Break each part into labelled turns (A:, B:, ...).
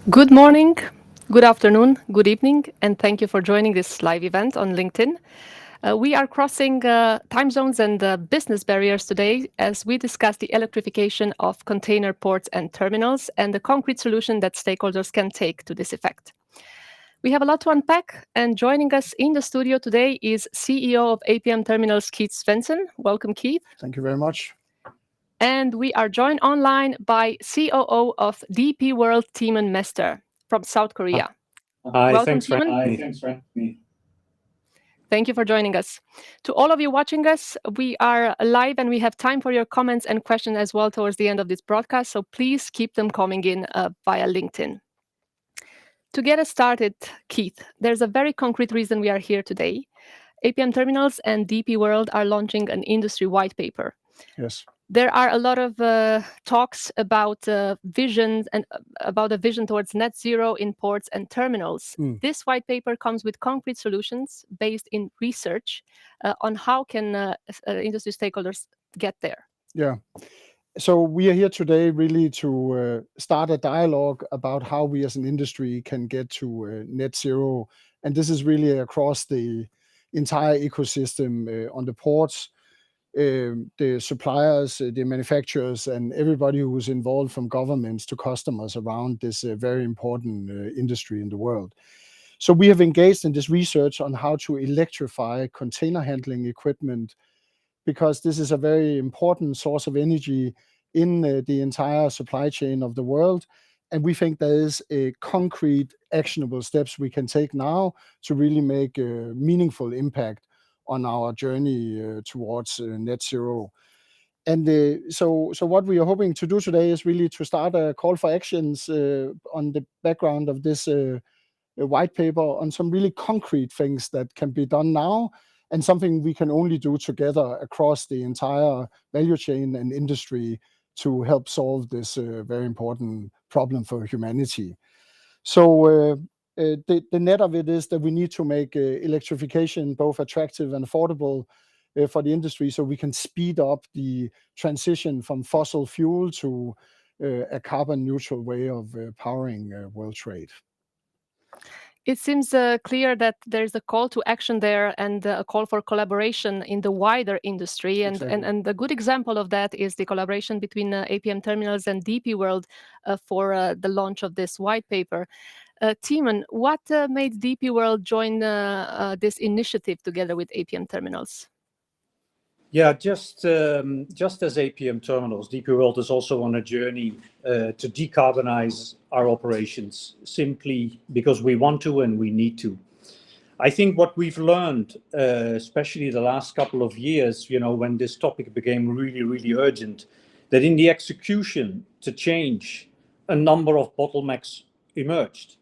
A: Good morning, good afternoon, good evening, and thank you for joining this live event on LinkedIn. We are crossing time zones and business barriers today as we discuss the electrification of container ports and terminals and the concrete solution that stakeholders can take to this effect. We have a lot to unpack, and joining us in the studio today is CEO of APM Terminals, Keith Svendsen. Welcome, Keith.
B: Thank you very much.
A: And we are joined online by COO of DP World, Tiemen Meester from South Korea.
C: Hi,
A: Welcome,
C: thanks for
A: Tiemen.
C: having me.
A: Thank you for joining us. To all of you watching us, we are live and we have time for your comments and questions as well towards the end of this broadcast. So please keep them coming in via LinkedIn. To get us started, Keith, there's a very concrete reason we are here today. APM Terminals and DP World are launching an industry white paper.
B: Yes.
A: There are a lot of talks about vision and about a vision towards net zero in ports and terminals. This white paper comes with concrete solutions based in research on how can industry stakeholders get there.
B: Yeah. So we are here today really to start a dialogue about how we as an industry can get to net zero. And this is really across the entire ecosystem on the ports, the suppliers, the manufacturers, and everybody who is involved from governments to customers around this very important industry in the world. So we have engaged in this research on how to electrify container handling equipment, because this is a very important source of energy in the entire supply chain of the world. And we think there is a concrete, actionable steps we can take now to really make a meaningful impact on our journey towards net zero. And so what we are hoping to do today is really to start a call for actions on the background of this white paper on some really concrete things that can be done now, and something we can only do together across the entire value chain and industry to help solve this very important problem for humanity. So the net of it is that we need to make electrification both attractive and affordable for the industry, so we can speed up the transition from fossil fuel to a carbon neutral way of powering world trade.
A: It seems clear that there's a call to action there and a call for collaboration in the wider industry. And a good example of that is the collaboration between APM Terminals and DP World for the launch of this white paper. Tiemen, what made DP World join this initiative together with APM Terminals?
C: Yeah, just as APM Terminals, DP World is also on a journey to decarbonize our operations, simply because we want to and we need to. I think what we've learned, especially the last couple of years, when this topic became really, really urgent, that in the execution to change, a number of bottlenecks emerged.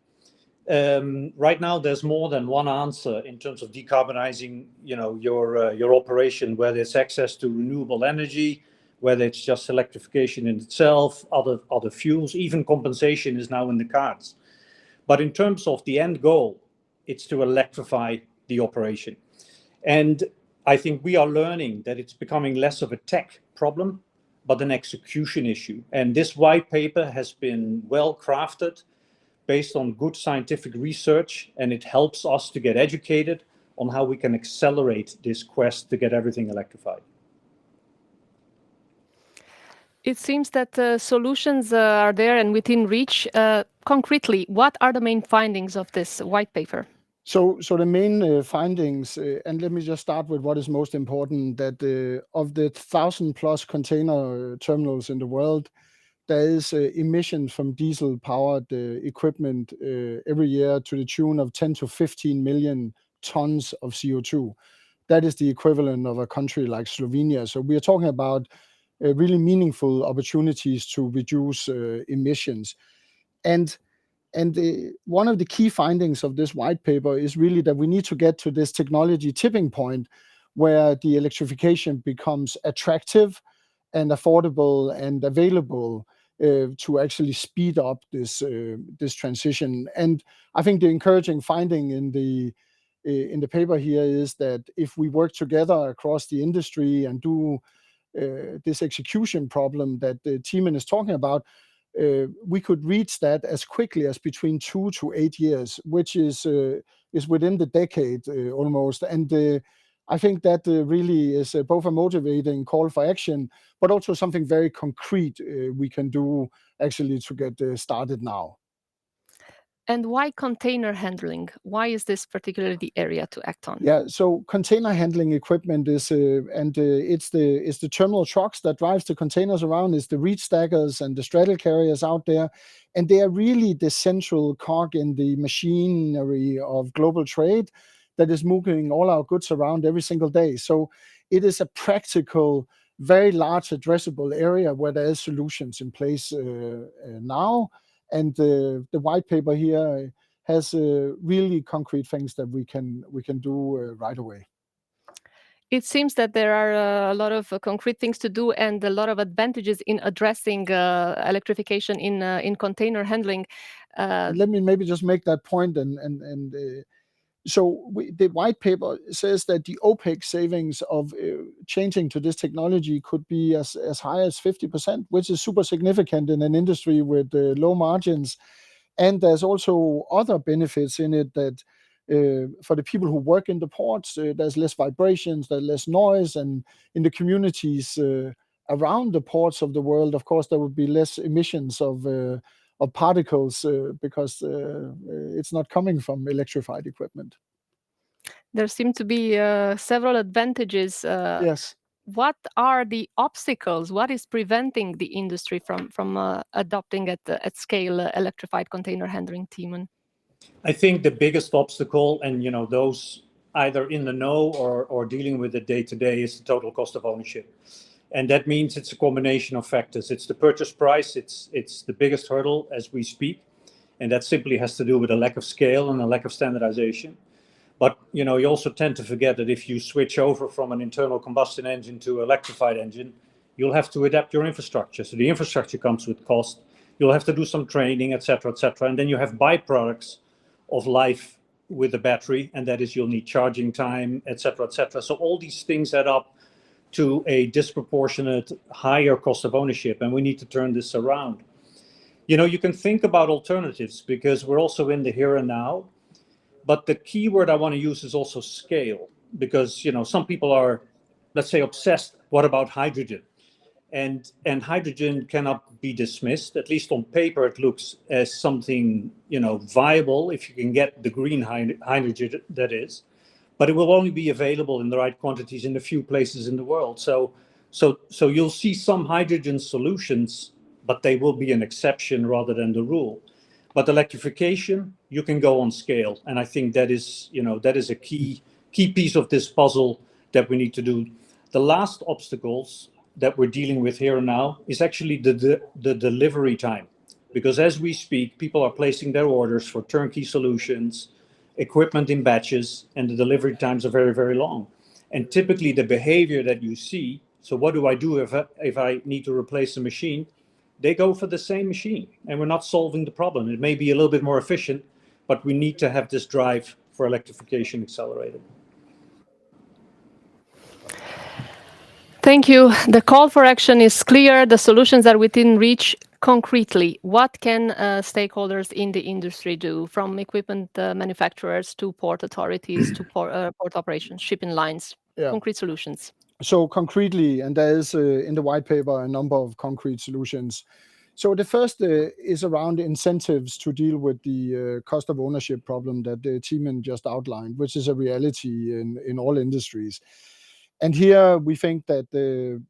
C: Right now, there's more than one answer in terms of decarbonizing, your operation, whether it's access to renewable energy, whether it's just electrification in itself, other fuels, even compensation is now in the cards. But in terms of the end goal, it's to electrify the operation. And I think we are learning that it's becoming less of a tech problem, but an execution issue. And this white paper has been well crafted, based on good scientific research, and it helps us to get educated on how we can accelerate this quest to get everything electrified.
A: It seems that solutions are there and within reach. Concretely, what are the main findings of this white paper?
B: So the main findings, and let me just start with what is most important, that of the 1,000+ container terminals in the world, there is emission from diesel-powered equipment every year to the tune of 10 to 15 million tons of CO2. That is the equivalent of a country like Slovenia. So we are talking about really meaningful opportunities to reduce emissions. And one of the key findings of this white paper is really that we need to get to this technology tipping point where the electrification becomes attractive and affordable and available to actually speed up this transition. And I think the encouraging finding in the paper here is that if we work together across the industry and do this execution problem that the Tiemen is talking about, we could reach that as quickly as between 2 to 8 years, which is within the decade almost. And I think that really is both a motivating call for action, but also something very concrete we can do actually to get started now.
A: And why container handling? Why is this particularly the area to act on?
B: Yeah, so container handling equipment is, it's the terminal trucks that drives the containers around. It's the reach stackers and the straddle carriers out there, and they are really the central cog in the machinery of global trade that is moving all our goods around every single day. So it is a practical, very large addressable area where there is solutions in place now, and the white paper here has really concrete things that we can do right away.
A: It seems that there are a lot of concrete things to do and a lot of advantages in addressing electrification in container handling.
B: Let me maybe just make that point, so the white paper says that the OPEX savings of changing to this technology could be as high as 50%, which is super significant in an industry with low margins. And there's also other benefits in it that for the people who work in the ports, there's less vibrations, there's less noise, and in the communities around the ports of the world, of course, there would be less emissions of particles because it's not coming from electrified equipment.
A: There seem to be several advantages.
B: Yes.
A: What are the obstacles? What is preventing the industry from adopting at scale electrified container handling, Tiemen?
C: I think the biggest obstacle, and those either in the know or dealing with it day to day, is the total cost of ownership. And that means it's a combination of factors. It's the purchase price, it's the biggest hurdle as we speak, and that simply has to do with a lack of scale and a lack of standardization. But you also tend to forget that if you switch over from an internal combustion engine to electrified engine, you'll have to adapt your infrastructure. So the infrastructure comes with cost. You'll have to do some training, etc., etc. And then you have byproducts of life with the battery, and that is you'll need charging time, etc., etc. So all these things add up to a disproportionate higher cost of ownership, and we need to turn this around. You can think about alternatives because we're also in the here and now. But the key word I want to use is also scale, because some people are, let's say, obsessed. What about hydrogen? And hydrogen cannot be dismissed. At least on paper, it looks as something viable if you can get the green hydrogen, that is. But it will only be available in the right quantities in a few places in the world. So you'll see some hydrogen solutions, but they will be an exception rather than the rule. But electrification, you can go on scale, and I think that is a key piece of this puzzle that we need to do. The last obstacles that we're dealing with here and now is actually the delivery time, because as we speak, people are placing their orders for turnkey solutions, equipment in batches, and the delivery times are very, very long. And typically, the behavior that you see. So, what do I do if I need to replace a machine? They go for the same machine, and we're not solving the problem. It may be a little bit more efficient, but we need to have this drive for electrification accelerated.
A: Thank you. The call for action is clear. The solutions are within reach. Concretely, what can stakeholders in the industry do, from equipment manufacturers to port authorities to port operations, shipping lines?
B: Yeah.
A: Concrete solutions.
B: So concretely, and there is in the white paper a number of concrete solutions. So the first is around incentives to deal with the cost of ownership problem that Tiemen just outlined, which is a reality in all industries. And here we think that the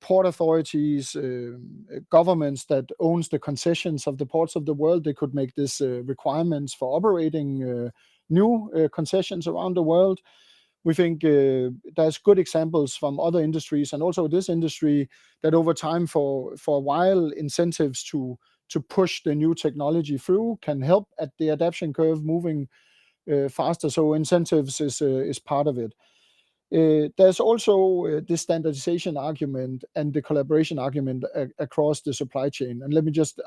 B: port authorities, governments that owns the concessions of the ports of the world, they could make this requirements for operating new concessions around the world. We think there's good examples from other industries and also this industry that over time for a while incentives to push the new technology through can help at the adoption curve moving faster. So incentives is part of it. There's also the standardization argument and the collaboration argument across the supply chain. And let me just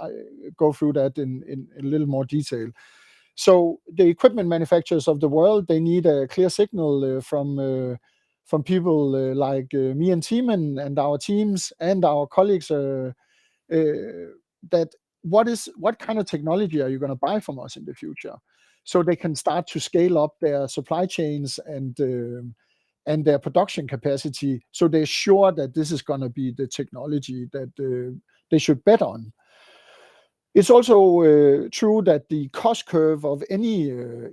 B: go through that in a little more detail. So the equipment manufacturers of the world, they need a clear signal from people like me and Tiemen and our teams and our colleagues that what kind of technology are you going to buy from us in the future, so they can start to scale up their supply chains and their production capacity, so they're sure that this is going to be the technology that they should bet on. It's also true that the cost curve of any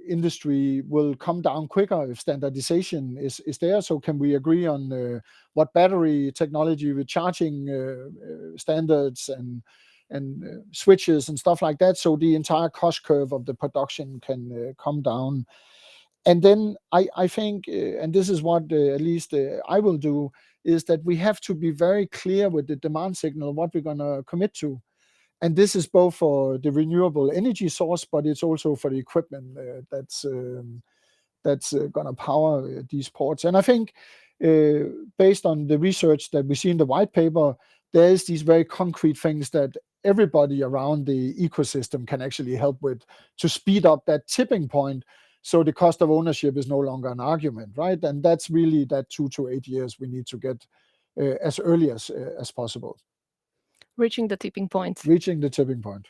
B: industry will come down quicker if standardization is there. So can we agree on what battery technology with charging standards and switches and stuff like that, so the entire cost curve of the production can come down. And then I think, and this is what at least I will do, is that we have to be very clear with the demand signal, what we're going to commit to. And this is both for the renewable energy source, but it's also for the equipment that's going to power these ports. And I think based on the research that we see in the white paper, there is these very concrete things that everybody around the ecosystem can actually help with to speed up that tipping point, so the cost of ownership is no longer an argument, right? And that's really that 2 to 8 years we need to get as early as possible.
A: Reaching the tipping point.
B: Reaching the tipping point.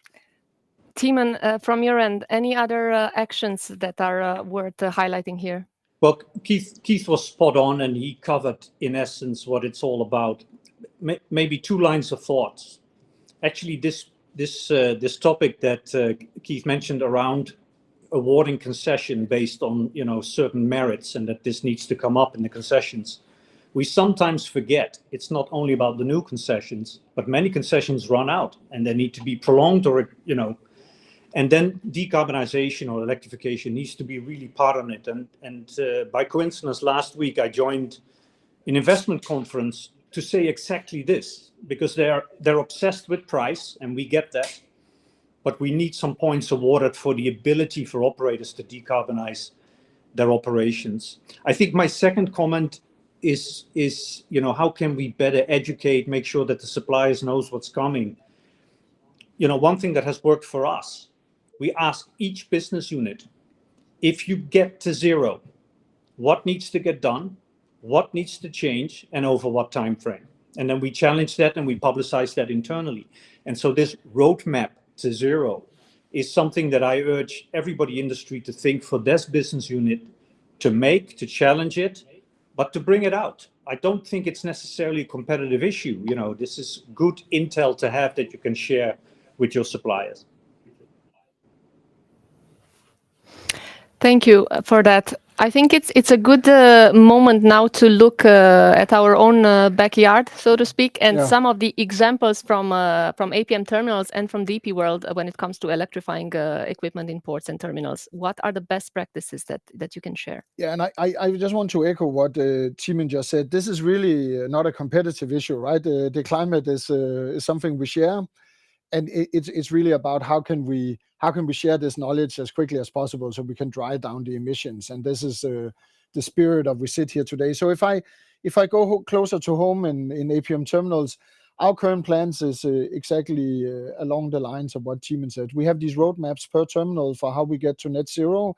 A: Tiemen, from your end, any other actions that are worth highlighting here?
C: Well, Keith was spot on, and he covered in essence what it's all about. Maybe 2 lines of thoughts. Actually, this topic that Keith mentioned around awarding concession based on certain merits, and that this needs to come up in the concessions. We sometimes forget it's not only about the new concessions, but many concessions run out and they need to be prolonged, or and then decarbonization or electrification needs to be really part of it. And by coincidence, last week I joined an investment conference to say exactly this, because they're obsessed with price, and we get that, but we need some points awarded for the ability for operators to decarbonize their operations. I think my second comment is how can we better educate, make sure that the suppliers knows what's coming. One thing that has worked for us, we ask each business unit, if you get to zero, what needs to get done, what needs to change, and over what time frame. And then we challenge that and we publicize that internally. And so this roadmap to zero is something that I urge everybody in industry to think for this business unit, to challenge it, but to bring it out. I don't think it's necessarily a competitive issue. This is good intel to have that you can share with your suppliers.
A: Thank you for that. I think it's a good moment now to look at our own backyard, so to speak, and some of the examples from APM terminals and from DP world when it comes to electrifying equipment in ports and terminals. What are the best practices that you can share?
B: Yeah, and I just want to echo what Tiemen just said. This is really not a competitive issue, right? The climate is something we share. And it's really about how can we share this knowledge as quickly as possible so we can drive down the emissions. And this is the spirit of we sit here today. So if I go closer to home in APM terminals, our current plans is exactly along the lines of what Tiemen said. We have these roadmaps per terminal for how we get to net zero.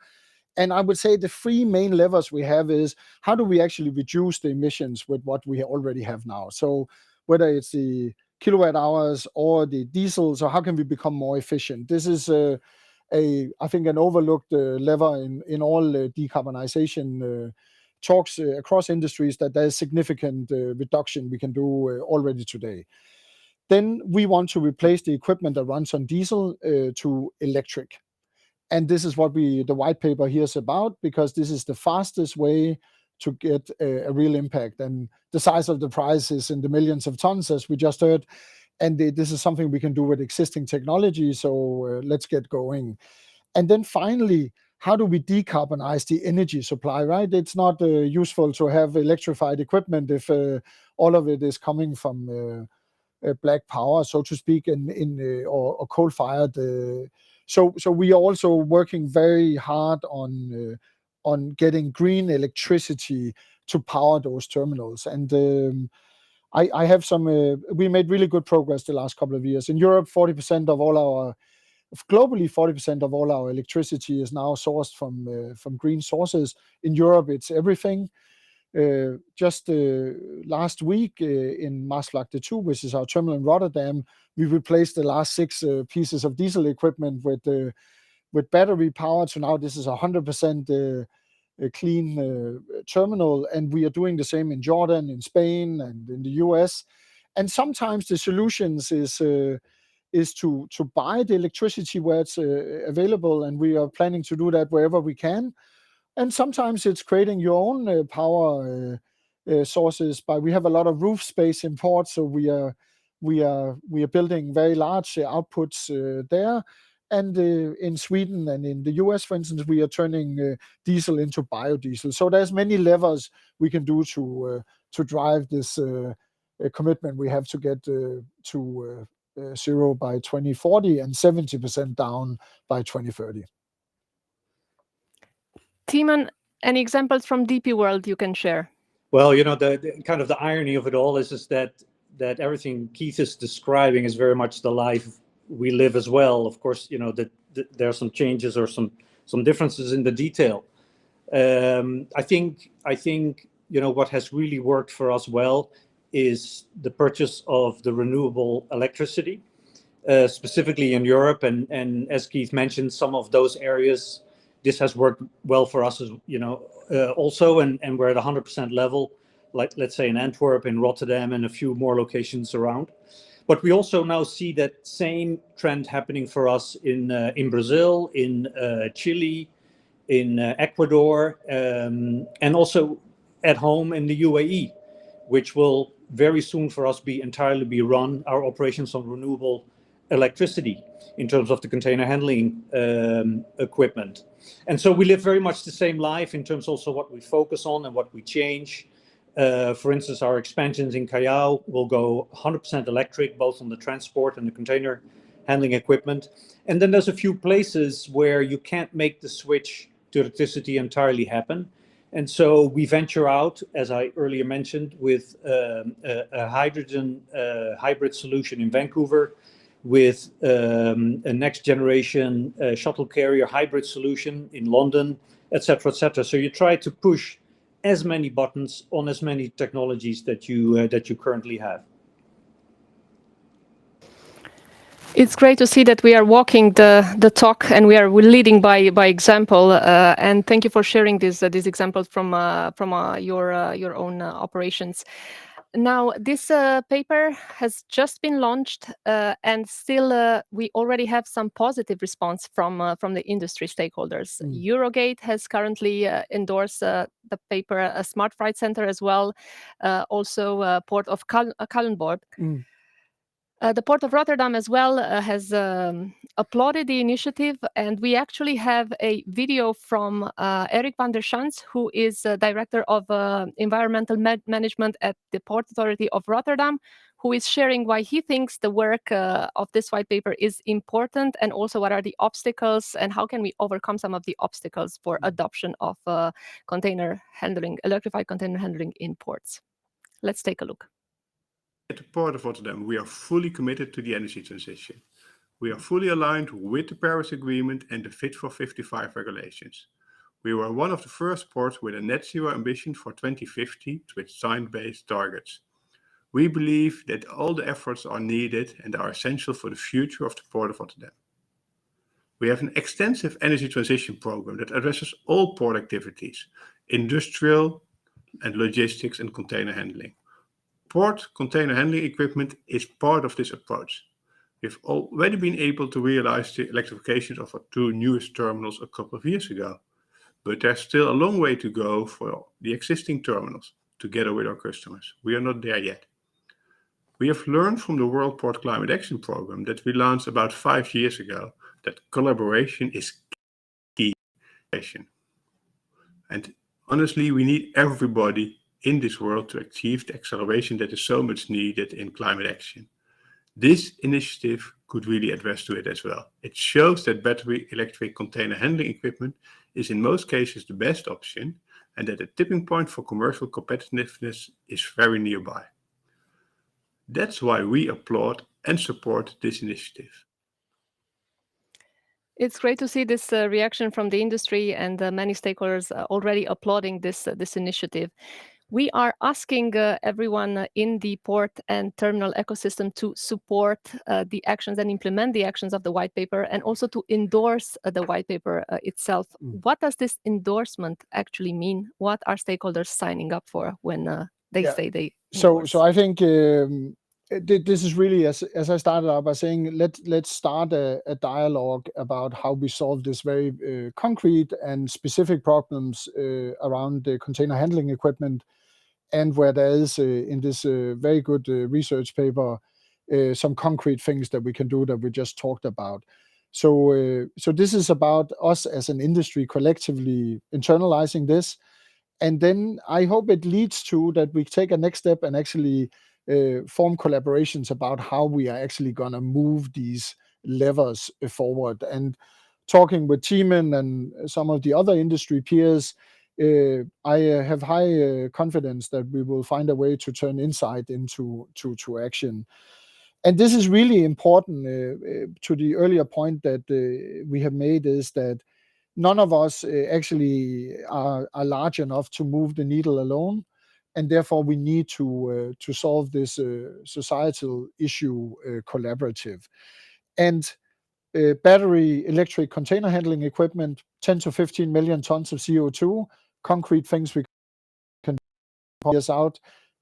B: And I would say the 3 main levers we have is how do we actually reduce the emissions with what we already have now. So whether it's the kilowatt hours or the diesel, so how can we become more efficient? This is I think an overlooked lever in all decarbonization talks across industries, that there's significant reduction we can do already today. Then we want to replace the equipment that runs on diesel to electric. And this is what the white paper here is about, because this is the fastest way to get a real impact. And the size of the prize is in the millions of tons, as we just heard. And this is something we can do with existing technology. So let's get going. And then finally, how do we decarbonize the energy supply, right? It's not useful to have electrified equipment if all of it is coming from black power, so to speak, or coal-fired. So we are also working very hard on getting green electricity to power those terminals. And I have we made really good progress the last couple of years. In Europe, globally, 40% of all our electricity is now sourced from green sources. In Europe, it's everything. Just last week in Maasvlakte 2, which is our terminal in Rotterdam, we replaced the last 6 pieces of diesel equipment with battery power. So now this is 100% a clean terminal, and we are doing the same in Jordan, in Spain, and in the US. And sometimes the solutions is to buy the electricity where it's available, and we are planning to do that wherever we can. And sometimes it's creating your own power sources. But we have a lot of roof space in port, so we are building very large outputs there. And in Sweden and in the US, for instance, we are turning diesel into biodiesel. So there's many levers we can do to drive this commitment we have to get to zero by 2040 and 70% down by 2030.
A: Tiemen, any examples from DP world you can share?
C: Well, the kind of the irony of it all is that everything Keith is describing is very much the life we live as well. Of course, that there are some changes or some differences in the detail. I think what has really worked for us well is the purchase of the renewable electricity, specifically in Europe, and as Keith mentioned, some of those areas this has worked well for us as also, and we're at 100% level, like let's say in Antwerp, in Rotterdam, and a few more locations around. But we also now see that same trend happening for us in Brazil, in Chile, in Ecuador, and also at home in the UAE, which will very soon for us entirely run our operations on renewable electricity in terms of the container handling equipment. And so we live very much the same life in terms also what we focus on and what we change. For instance, our expansions in Callao will go 100% electric, both on the transport and the container handling equipment. And then there's a few places where you can't make the switch to electricity entirely happen. And so we venture out, as I earlier mentioned, with a hydrogen hybrid solution in Vancouver, with a next generation shuttle carrier hybrid solution in London, et cetera, et cetera. So you try to push as many buttons on as many technologies that you currently have.
A: It's great to see that we are walking the talk and we're leading by example. And thank you for sharing these examples from your own operations. Now, this paper has just been launched, and still we already have some positive response from the industry stakeholders. Eurogate has currently endorsed the paper, a Smart Freight Center as well, also Port of Kalundborg. The Port of Rotterdam as well has applauded the initiative, and we actually have a video from Erik van der Schans, who is Director of Environmental Management at the Port Authority of Rotterdam, who is sharing why he thinks the work of this white paper is important, and also what are the obstacles and how can we overcome some of the obstacles for adoption of container handling, electrified container handling in ports. Let's take a look.
D: At the Port of Rotterdam, we are fully committed to the energy transition. We are fully aligned with the Paris Agreement and the Fit for 55 regulations. We were one of the first ports with a net zero ambition for 2050 with science-based targets. We believe that all the efforts are needed and are essential for the future of the Port of Rotterdam. We have an extensive energy transition program that addresses all port activities, industrial and logistics and container handling. Port container handling equipment is part of this approach. We've already been able to realize the electrification of our 2 newest terminals a couple of years ago, but there's still a long way to go for the existing terminals together with our customers. We are not there yet. We have learned from the World Port Climate Action Program that we launched about 5 years ago that collaboration is key. And honestly, we need everybody in this world to achieve the acceleration that is so much needed in climate action. This initiative could really address to it as well. It shows that battery electric container handling equipment is in most cases the best option, and that the tipping point for commercial competitiveness is very nearby. That's why we applaud and support this initiative.
A: It's great to see this reaction from the industry and many stakeholders already applauding this initiative. We are asking everyone in the port and terminal ecosystem to support the actions and implement the actions of the white paper, and also to endorse the white paper itself. What does this endorsement actually mean? What are stakeholders signing up for when they say they endorse?
B: So I think this is really, as I started out by saying, let's start a dialogue about how we solve this very concrete and specific problems around the container handling equipment, and where there is in this very good research paper some concrete things that we can do that we just talked about. So this is about us as an industry collectively internalizing this, and then I hope it leads to that we take a next step and actually form collaborations about how we are actually going to move these levers forward. And talking with Tiemen and some of the other industry peers, I have high confidence that we will find a way to turn insight into action. And this is really important to the earlier point that we have made, is that none of us actually are large enough to move the needle alone, and therefore we need to solve this societal issue collaborative. And battery electric container handling equipment, 10 to 15 million tons of CO2, concrete things we can years out.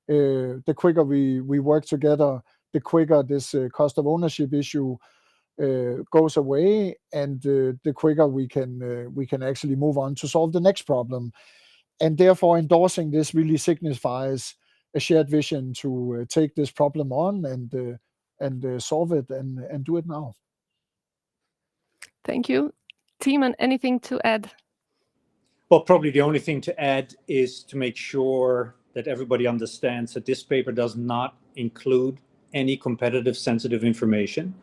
B: The quicker we work together, the quicker this cost of ownership issue goes away, and the quicker we can actually move on to solve the next problem. And therefore, endorsing this really signifies a shared vision to take this problem on and solve it and do it now.
A: Thank you. Tiemen, anything to add?
C: Well, probably the only thing to add is to make sure that everybody understands that this paper does not include any competitive sensitive information.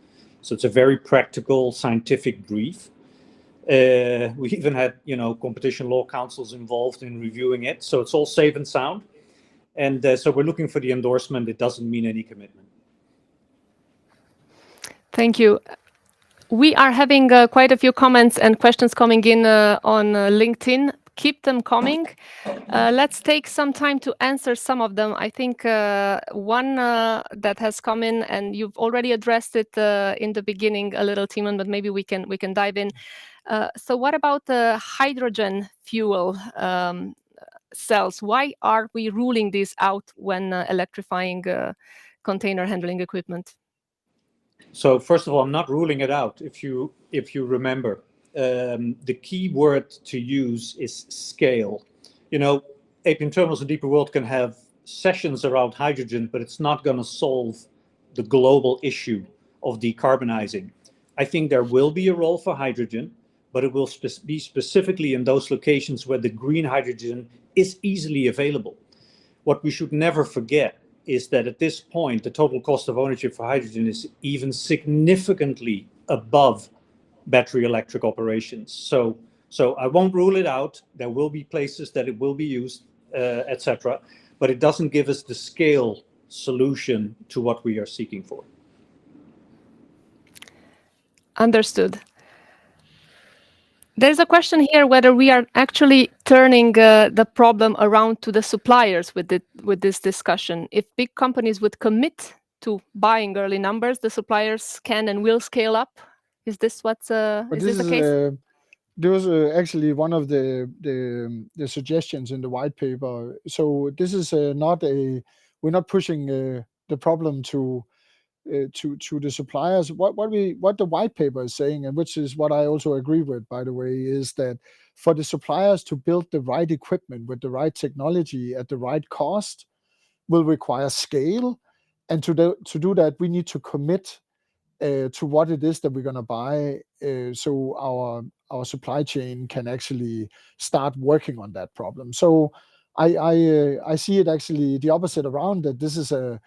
C: So it's a very practical scientific brief. We even had, competition law counsels involved in reviewing it. So it's all safe and sound. And so we're looking for the endorsement. It doesn't mean any commitment.
A: Thank you. We are having quite a few comments and questions coming in on LinkedIn. Keep them coming. Let's take some time to answer some of them. I think one that has come in, and you've already addressed it in the beginning a little, Tiemen, but maybe we can dive in. So what about the hydrogen fuel cells? Why are we ruling these out when electrifying container handling equipment?
C: So first of all, I'm not ruling it out. If you remember, the key word to use is scale. APM Terminals and Deeper World can have sessions around hydrogen, but it's not going to solve the global issue of decarbonizing. I think there will be a role for hydrogen, but it will be specifically in those locations where the green hydrogen is easily available. What we should never forget is that at this point, the total cost of ownership for hydrogen is even significantly above battery electric operations. So I won't rule it out. There will be places that it will be used, etc. But it doesn't give us the scale solution to what we are seeking for.
A: Understood. There's a question here whether we are actually turning the problem around to the suppliers with this discussion. If big companies would commit to buying early numbers, the suppliers can and will scale up. Is this what's is this the case?
B: There was actually one of the suggestions in the white paper. So this is we're not pushing the problem to the suppliers. What the white paper is saying, and which is what I also agree with, by the way, is that for the suppliers to build the right equipment with the right technology at the right cost will require scale, and to do that we need to commit to what it is that we're going to buy, so our supply chain can actually start working on that problem. So I see it actually the opposite around, that this is a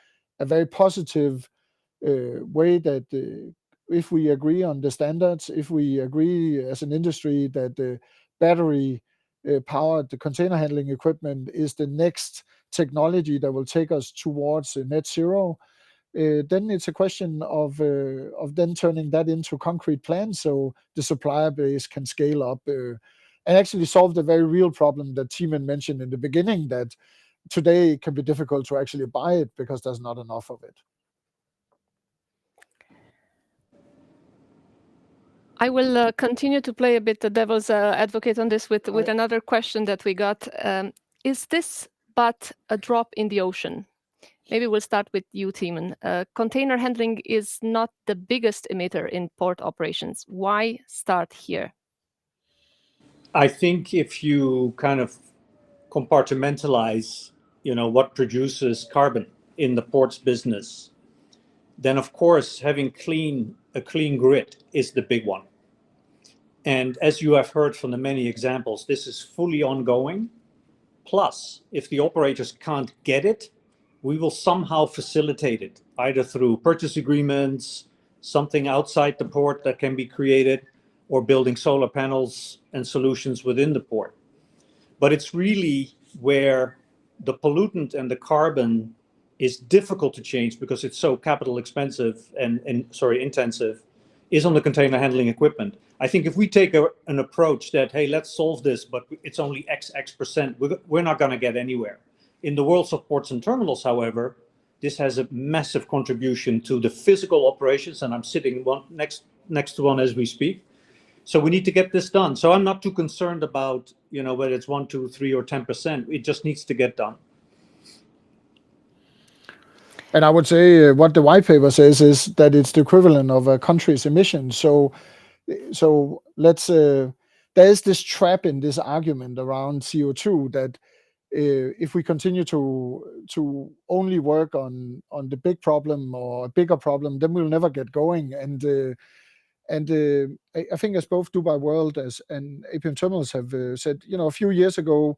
B: very positive way that if we agree on the standards, if we agree as an industry that the battery powered the container handling equipment is the next technology that will take us towards net zero, then it's a question of then turning that into concrete plans so the supplier base can scale up and actually solve the very real problem that Tiemen mentioned in the beginning, that today it can be difficult to actually buy it because there's not enough of it.
A: I will continue to play a bit the devil's advocate on this with another question that we got. Is this but a drop in the ocean? Maybe we'll start with you, Tiemen. Container handling is not the biggest emitter in port operations. Why start here?
C: I think if you kind of compartmentalize, what produces carbon in the ports business, then of course having a clean grid is the big one. And as you have heard from the many examples, this is fully ongoing. Plus, if the operators can't get it, we will somehow facilitate it, either through purchase agreements, something outside the port that can be created, or building solar panels and solutions within the port. But it's really where the pollutant and the carbon is difficult to change because it's so capital expensive and intensive, is on the container handling equipment. I think if we take an approach that, hey, let's solve this, but it's only X%, we're not going to get anywhere. In the worlds of ports and terminals, however, this has a massive contribution to the physical operations, and I'm sitting next to one as we speak. So we need to get this done. So I'm not too concerned about, whether it's 1, 2, 3, or 10%. It just needs to get done.
B: And I would say what the white paper says is that it's the equivalent of a country's emissions. So let's there is this trap in this argument around CO2 that if we continue to only work on the big problem or a bigger problem, then we'll never get going. And I think as both Dubai World and APM Terminals have said, a few years ago,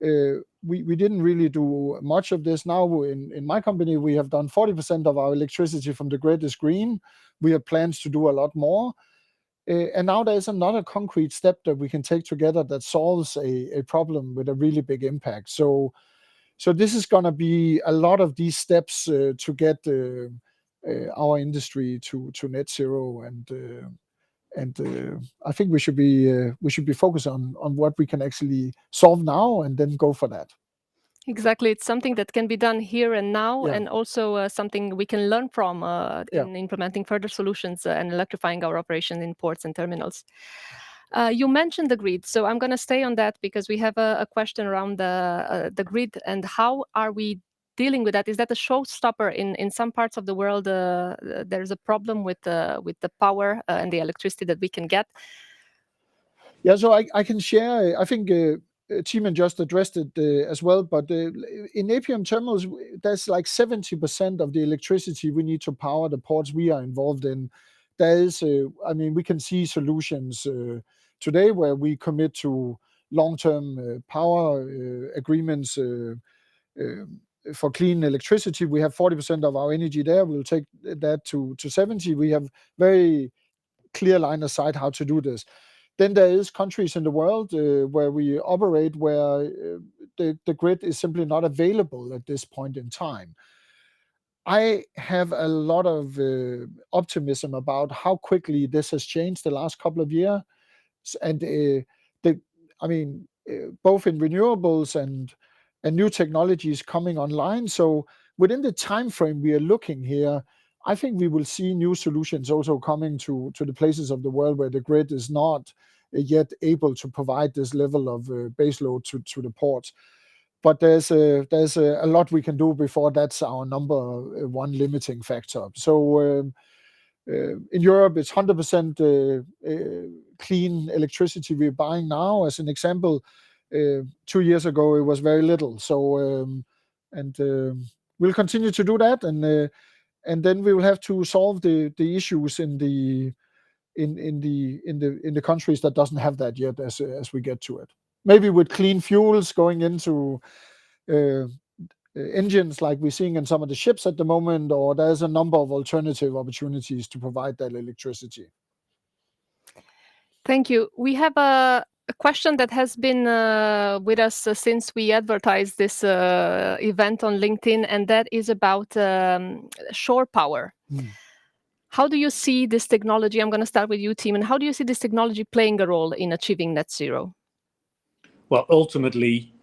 B: we didn't really do much of this. Now in my company, we have done 40% of our electricity from the grid is green. We have plans to do a lot more. And now there's another concrete step that we can take together that solves a problem with a really big impact. So this is going to be a lot of these steps to get our industry to net zero, and I think we should be focused on what we can actually solve now and then go for that.
A: Exactly. It's something that can be done here and now,
B: Yeah.
A: and also something we can learn from in implementing further solutions and electrifying our operations in ports and terminals. You mentioned the grid, so I'm going to stay on that because we have a question around the grid and how are we dealing with that? Is that a showstopper in some parts of the world? There's a problem with the power and the electricity that we can get.
B: Yeah, so I can share. I think Tiemen just addressed it as well, but in APM Terminals, there's like 70% of the electricity we need to power the ports we are involved in. There is, we can see solutions today where we commit to long-term power agreements for clean electricity. We have 40% of our energy there. We'll take that to 70. We have very clear line of sight how to do this. Then there is countries in the world where we operate where the grid is simply not available at this point in time. I have a lot of optimism about how quickly this has changed the last couple of years, and both in renewables and new technologies coming online. So within the time frame we are looking here, I think we will see new solutions also coming to the places of the world where the grid is not yet able to provide this level of baseload to the ports. But there's a lot we can do before that's our number one limiting factor. So in Europe, it's 100% clean electricity we're buying now. As an example, 2 years ago it was very little. So we'll continue to do that, and then we will have to solve the issues in the countries that doesn't have that yet as we get to it. Maybe with clean fuels going into engines like we're seeing in some of the ships at the moment, or there's a number of alternative opportunities to provide that electricity.
A: Thank you. We have a question that has been with us since we advertised this event on LinkedIn, and that is about shore power. How do you see this technology? I'm going to start with you, Tiemen. How do you see this technology playing a role in achieving net zero?
C: Well, ultimately,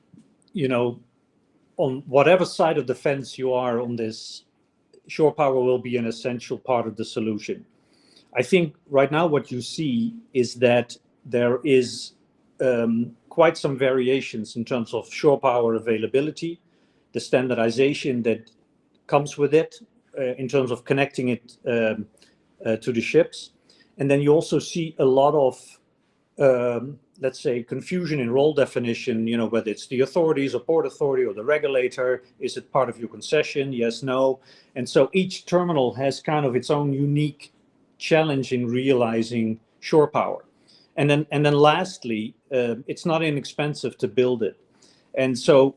C: on whatever side of the fence you are on this, shore power will be an essential part of the solution. I think right now what you see is that there is quite some variations in terms of shore power availability, the standardization that comes with it in terms of connecting it to the ships. And then you also see a lot of, let's say, confusion in role definition, whether it's the authorities or port authority or the regulator. Is it part of your concession? Yes, no. And so each terminal has kind of its own unique challenge in realizing shore power. And then lastly, it's not inexpensive to build it. And so,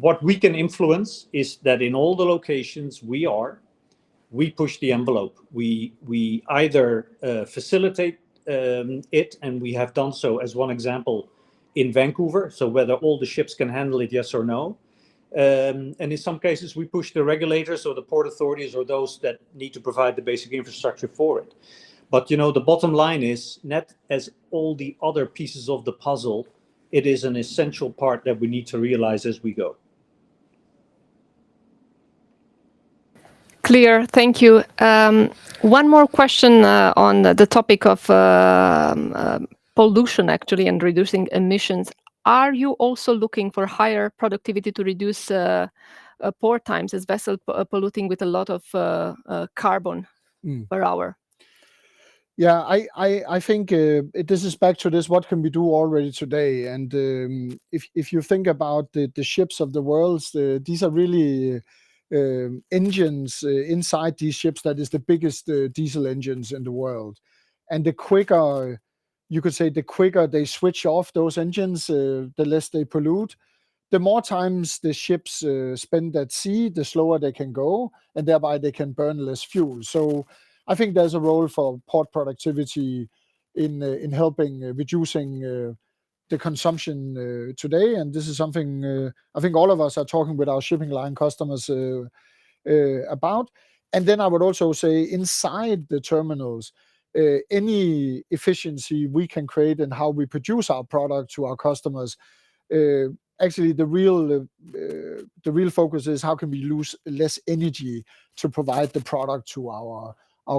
C: what we can influence is that in all the locations we push the envelope. We either facilitate it, and we have done so as one example in Vancouver, so whether all the ships can handle it, yes or no. And in some cases, we push the regulators or the port authorities or those that need to provide the basic infrastructure for it. But the bottom line is, net as all the other pieces of the puzzle, it is an essential part that we need to realize as we go.
A: Clear, thank you. One more question on the topic of pollution, actually, and reducing emissions. Are you also looking for higher productivity to reduce port times as vessel polluting with a lot of carbon per hour?
B: Yeah, I think this is back to this, what can we do already today? And if you think about the ships of the world, these are really engines inside these ships that is the biggest diesel engines in the world. And the quicker, you could say, the quicker they switch off those engines, the less they pollute. The more times the ships spend at sea, the slower they can go, and thereby they can burn less fuel. So I think there's a role for port productivity in helping reducing the consumption today, and this is something I think all of us are talking with our shipping line customers about. And then I would also say, inside the terminals, any efficiency we can create in how we produce our product to our customers. Actually, the real focus is how can we use less energy to provide the product to our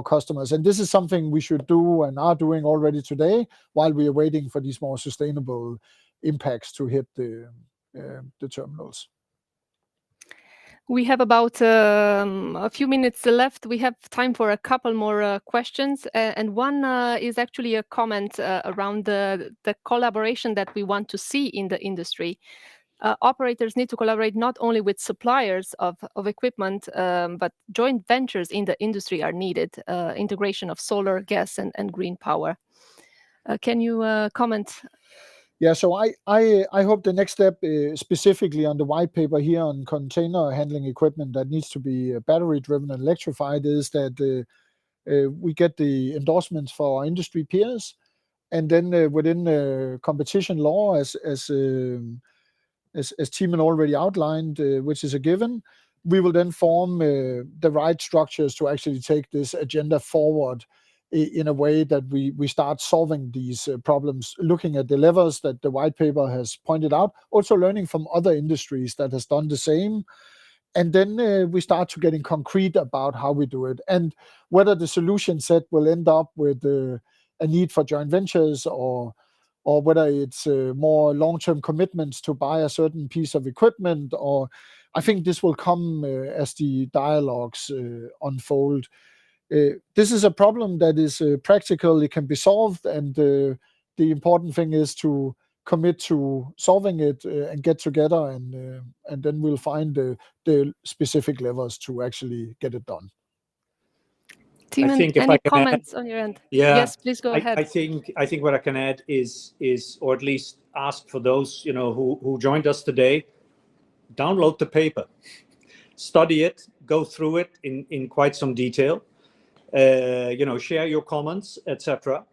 B: customers. And this is something we should do and are doing already today, while we are waiting for these more sustainable impacts to hit the terminals.
A: We have about a few minutes left. We have time for a couple more questions. And one is actually a comment around the collaboration that we want to see in the industry. Operators need to collaborate not only with suppliers of equipment, but joint ventures in the industry are needed. Integration of solar, gas, and green power. Can you comment?
B: Yeah, so I hope the next step, specifically on the white paper here on container handling equipment that needs to be battery driven and electrified, is that we get the endorsements for our industry peers, and then within competition law, as Tiemen already outlined, which is a given, we will then form the right structures to actually take this agenda forward in a way that we start solving these problems, looking at the levers that the white paper has pointed out, also learning from other industries that has done the same. And then we start to getting concrete about how we do it, and whether the solution set will end up with a need for joint ventures, or whether it's more long-term commitments to buy a certain piece of equipment, or I think this will come as the dialogues unfold. This is a problem that is practical, it can be solved, and the important thing is to commit to solving it and get together, and then we'll find the specific levers to actually get it done.
A: Tiemen, any comments on your end?
C: Yeah.
A: Yes, please go ahead.
C: I think what I can add is, or at least ask for those who joined us today, download the paper, study it, go through it in quite some detail. Share your comments, etc.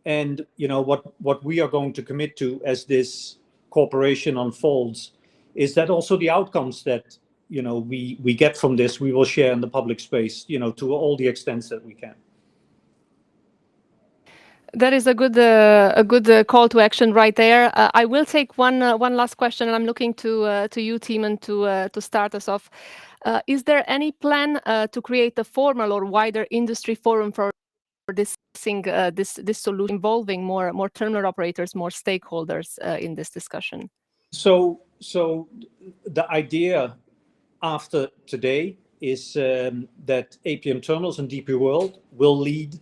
C: And what we are going to commit to as this cooperation unfolds is that also the outcomes that we get from this, we will share in the public space, to all the extents that we can.
A: That is a good call to action right there. I will take one last question, and I'm looking to you, Tiemen, to start us off. Is there any plan to create a formal or wider industry forum for discussing this solution, involving more terminal operators, more stakeholders in this discussion?
C: So the idea after today is that APM Terminals and DP World will lead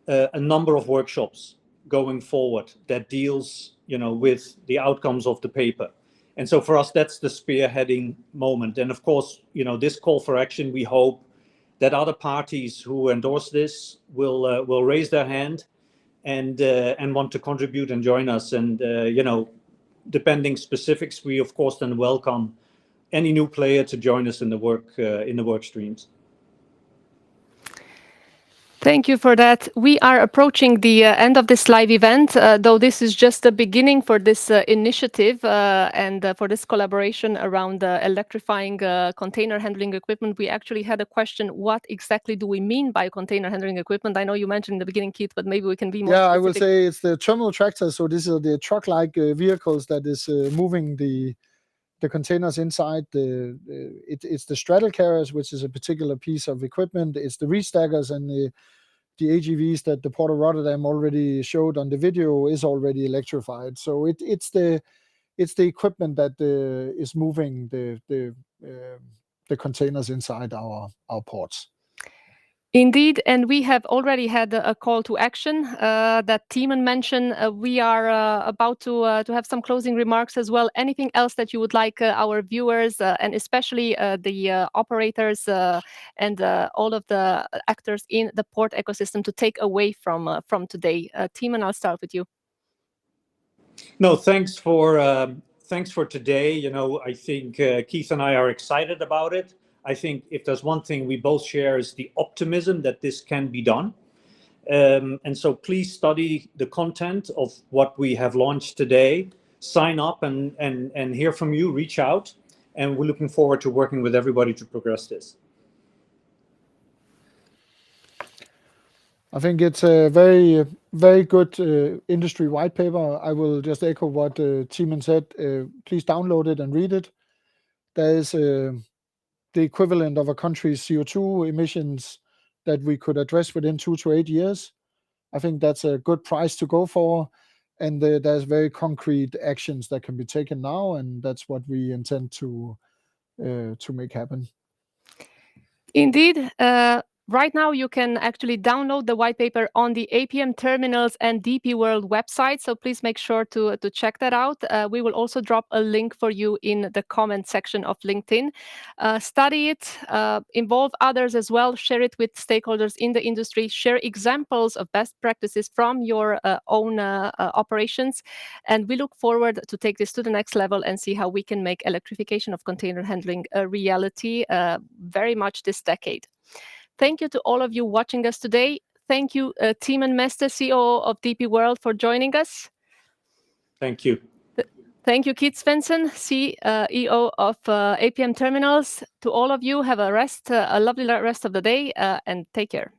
C: a number of workshops going forward that deals, with the outcomes of the paper. And so for us, that's the spearheading moment. And of course, this call for action, we hope that other parties who endorse this will raise their hand and want to contribute and join us. And depending specifics, we of course then welcome any new player to join us in the work streams.
A: Thank you for that. We are approaching the end of this live event, though this is just the beginning for this initiative and for this collaboration around electrifying container handling equipment. We actually had a question: what exactly do we mean by container handling equipment? I know you mentioned in the beginning, Keith, but maybe we can be more specific.
B: I will say it's the terminal tractors. So these are the truck-like vehicles that is moving the containers inside. It's the straddle carriers, which is a particular piece of equipment. It's the reach stackers and the AGVs that the Port of Rotterdam already showed on the video is already electrified. So it's the equipment that is moving the containers inside our ports.
A: Indeed, and we have already had a call to action that Tiemen mentioned. We are about to have some closing remarks as well. Anything else that you would like our viewers and especially the operators and all of the actors in the port ecosystem to take away from today? Tiemen, I'll start with you.
C: No, thanks for today. I think Keith and I are excited about it. I think if there's one thing we both share is the optimism that this can be done. And so please study the content of what we have launched today, sign up and hear from you, reach out. And we're looking forward to working with everybody to progress this.
B: I think it's a very, very good industry white paper. I will just echo what Tiemen said. Please download it and read it. There is the equivalent of a country's CO2 emissions that we could address within 2 to 8 years. I think that's a good price to go for. And there's very concrete actions that can be taken now, and that's what we intend to make happen.
A: Indeed. Right now, you can actually download the white paper on the APM Terminals and DP World website, so please make sure to check that out. We will also drop a link for you in the comment section of LinkedIn. Study it, involve others as well, share it with stakeholders in the industry, share examples of best practices from your own operations, and we look forward to take this to the next level and see how we can make electrification of container handling a reality very much this decade. Thank you to all of you watching us today. Thank you, Tiemen Meester, CEO of DP World, for joining us.
C: Thank you.
A: Thank you, Keith Svendsen, CEO of APM Terminals. To all of you, have a lovely rest of the day, and take care.